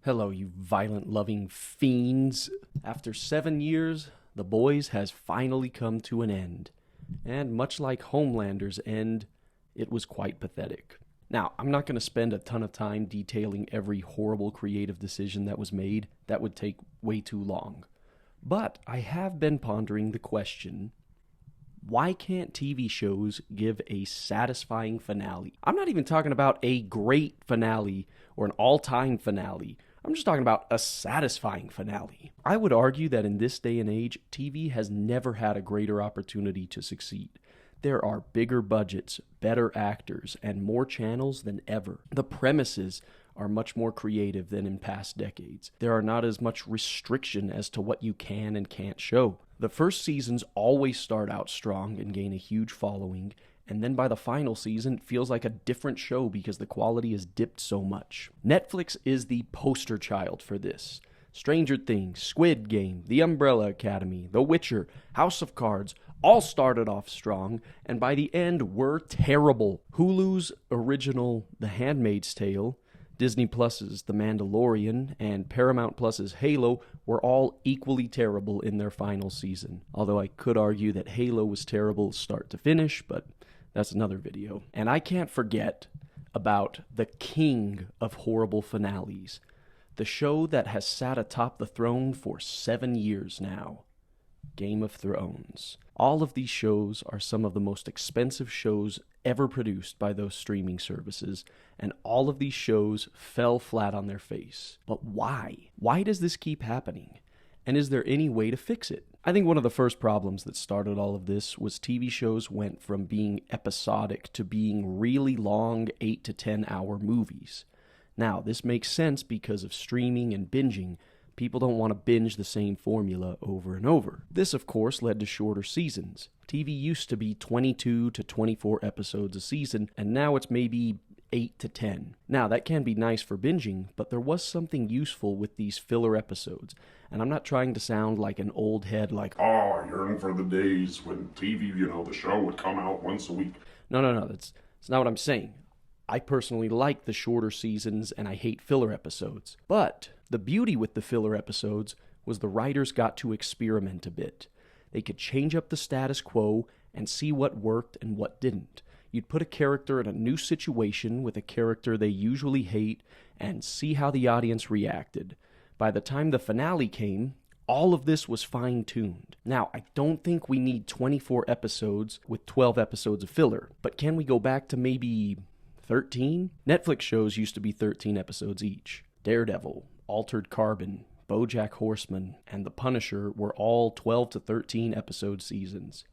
Hello, you violent-loving fiends. After 7 years, The Boys has finally come to an end. And much like Homelander's end, it was quite pathetic. Now, I'm not going to spend a ton of time detailing every horrible creative decision that was made. That would take way too long. But I have been pondering the question, why can't TV shows give a satisfying finale? I'm not even talking about a great finale or an all-time finale. I'm just talking about a satisfying finale. I would argue that in this day and age, TV has never had a greater opportunity to succeed. There are bigger budgets, better actors, and more channels than ever. The premises are much more creative than in past decades. There are not as much restriction as to what you can and can't show. The first seasons always start out strong and gain a huge following, and then by the final season, it feels like a different show because the quality has dipped so much. Netflix is the poster child for this. Stranger Things, Squid Game, The Umbrella Academy, The Witcher, House of Cards, all started off strong, and by the end were terrible. Hulu's original The Handmaid's Tale, Disney Plus's The Mandalorian, and Paramount Plus's Halo were all equally terrible in their final season. Although I could argue that Halo was terrible start to finish, but that's another video. And I can't forget about the king of horrible finales, the show that has sat atop the throne for 7 years now, Game of Thrones. All of these shows are some of the most expensive shows ever produced by those streaming services, and all of these shows fell flat on their face. But why? Why does this keep happening? And is there any way to fix it? I think one of the first problems that started all of this was TV shows went from being episodic to being really long 8 to 10 hour movies. Now, this makes sense because of streaming and binging. People don't want to binge the same formula over and over. This, of course, led to shorter seasons. TV used to be 22 to 24 episodes a season, and now it's maybe 8 to 10. Now, that can be nice for binging, but there was something useful with these filler episodes. And I'm not trying to sound like an old head like, oh, I yearn for the days when TV, the show would come out once a week. No, that's not what I'm saying. I personally like the shorter seasons and I hate filler episodes. But the beauty with the filler episodes was the writers got to experiment a bit. They could change up the status quo and see what worked and what didn't. You'd put a character in a new situation with a character they usually hate and see how the audience reacted. By the time the finale came, all of this was fine-tuned. Now, I don't think we need 24 episodes with 12 episodes of filler, but can we go back to maybe 13? Netflix shows used to be 13 episodes each. Daredevil, Altered Carbon, BoJack Horseman, and The Punisher were all 12 to 13 episode seasons.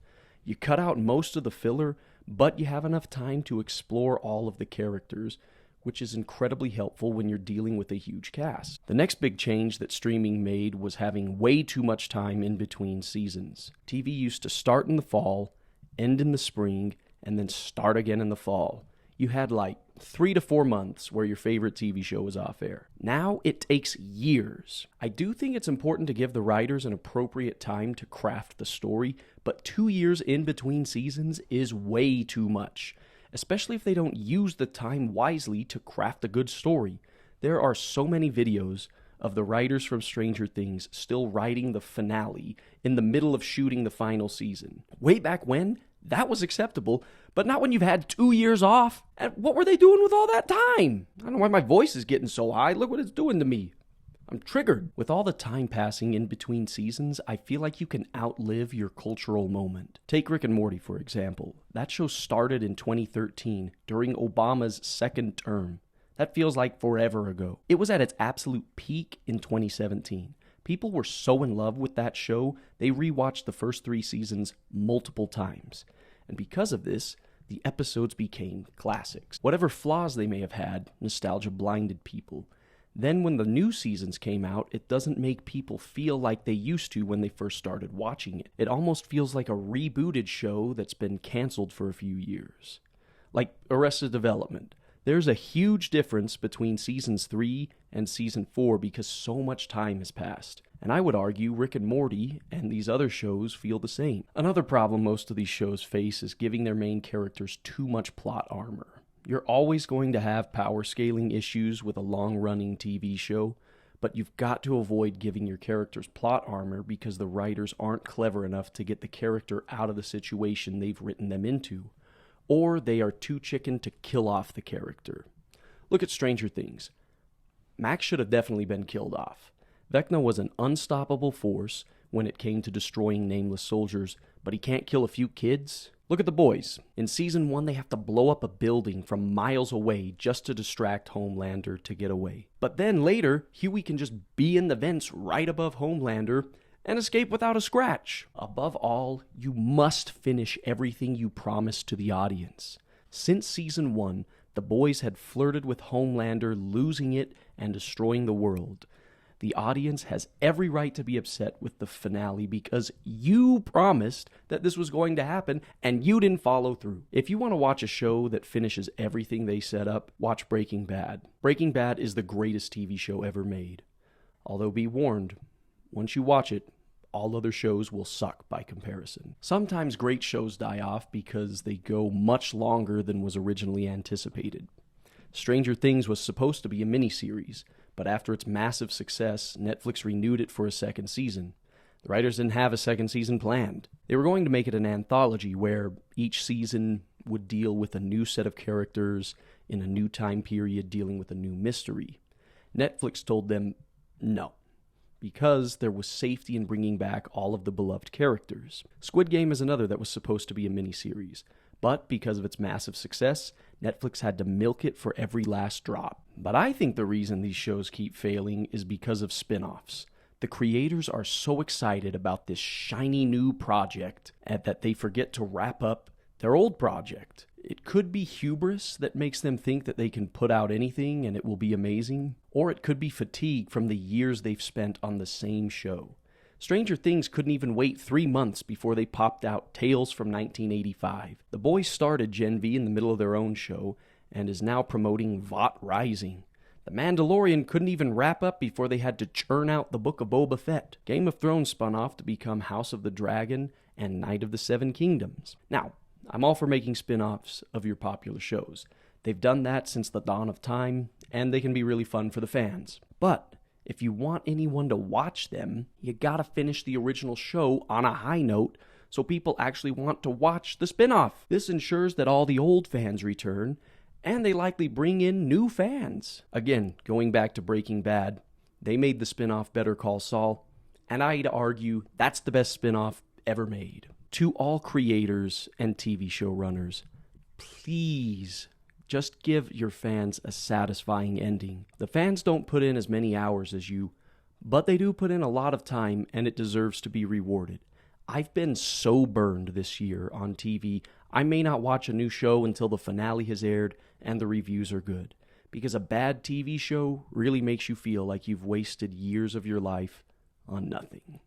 You cut out most of the filler, but you have enough time to explore all of the characters, which is incredibly helpful when you're dealing with a huge cast. The next big change that streaming made was having way too much time in between seasons. TV used to start in the fall, end in the spring, and then start again in the fall. You had like 3 to 4 months where your favorite TV show was off air. Now it takes years. I do think it's important to give the writers an appropriate time to craft the story, but 2 years in between seasons is way too much, especially if they don't use the time wisely to craft a good story. There are so many videos of the writers from Stranger Things still writing the finale in the middle of shooting the final season. Way back when, that was acceptable, but not when you've had 2 years off. And what were they doing with all that time? I don't know why my voice is getting so high. Look what it's doing to me. I'm triggered. With all the time passing in between seasons, I feel like you can outlive your cultural moment. Take Rick and Morty, for example. That show started in 2013, during Obama's second term. That feels like forever ago. It was at its absolute peak in 2017. People were so in love with that show, they rewatched the first 3 seasons multiple times. And because of this, the episodes became classics. Whatever flaws they may have had, nostalgia blinded people. Then when the new seasons came out, it doesn't make people feel like they used to when they first started watching it. It almost feels like a rebooted show that's been canceled for a few years. Like Arrested Development. There's a huge difference between seasons 3 and season 4 because so much time has passed. And I would argue Rick and Morty and these other shows feel the same. Another problem most of these shows face is giving their main characters too much plot armor. You're always going to have power scaling issues with a long-running TV show, but you've got to avoid giving your characters plot armor because the writers aren't clever enough to get the character out of the situation they've written them into, or they are too chicken to kill off the character. Look at Stranger Things. Max should have definitely been killed off. Vecna was an unstoppable force when it came to destroying nameless soldiers, but he can't kill a few kids? Look at The Boys. In Season 1, they have to blow up a building from miles away just to distract Homelander to get away. But then later, Huey can just be in the vents right above Homelander and escape without a scratch. Above all, you must finish everything you promised to the audience. Since Season 1, The Boys had flirted with Homelander losing it and destroying the world. The audience has every right to be upset with the finale because you promised that this was going to happen and you didn't follow through. If you want to watch a show that finishes everything they set up, watch Breaking Bad. Breaking Bad is the greatest TV show ever made. Although be warned, once you watch it, all other shows will suck by comparison. Sometimes great shows die off because they go much longer than was originally anticipated. Stranger Things was supposed to be a miniseries, but after its massive success, Netflix renewed it for a second season. The writers didn't have a second season planned. They were going to make it an anthology where each season would deal with a new set of characters in a new time period dealing with a new mystery. Netflix told them no, because there was safety in bringing back all of the beloved characters. Squid Game is another that was supposed to be a miniseries, but because of its massive success, Netflix had to milk it for every last drop. But I think the reason these shows keep failing is because of spin-offs. The creators are so excited about this shiny new project that they forget to wrap up their old project. It could be hubris that makes them think that they can put out anything and it will be amazing, or it could be fatigue from the years they've spent on the same show. Stranger Things couldn't even wait 3 months before they popped out Tales from 1985. The Boys started Gen V in the middle of their own show and is now promoting Vought Rising. The Mandalorian couldn't even wrap up before they had to churn out the Book of Boba Fett. Game of Thrones spun off to become House of the Dragon and Knight of the Seven Kingdoms. Now, I'm all for making spin-offs of your popular shows. They've done that since the dawn of time, and they can be really fun for the fans. But if you want anyone to watch them, you gotta finish the original show on a high note so people actually want to watch the spin-off. This ensures that all the old fans return, and they likely bring in new fans. Again, going back to Breaking Bad, they made the spin-off Better Call Saul, and I'd argue that's the best spin-off ever made. To all creators and TV show runners, please just give your fans a satisfying ending. The fans don't put in as many hours as you, but they do put in a lot of time, and it deserves to be rewarded. I've been so burned this year on TV, I may not watch a new show until the finale has aired and the reviews are good, because a bad TV show really makes you feel like you've wasted years of your life on nothing.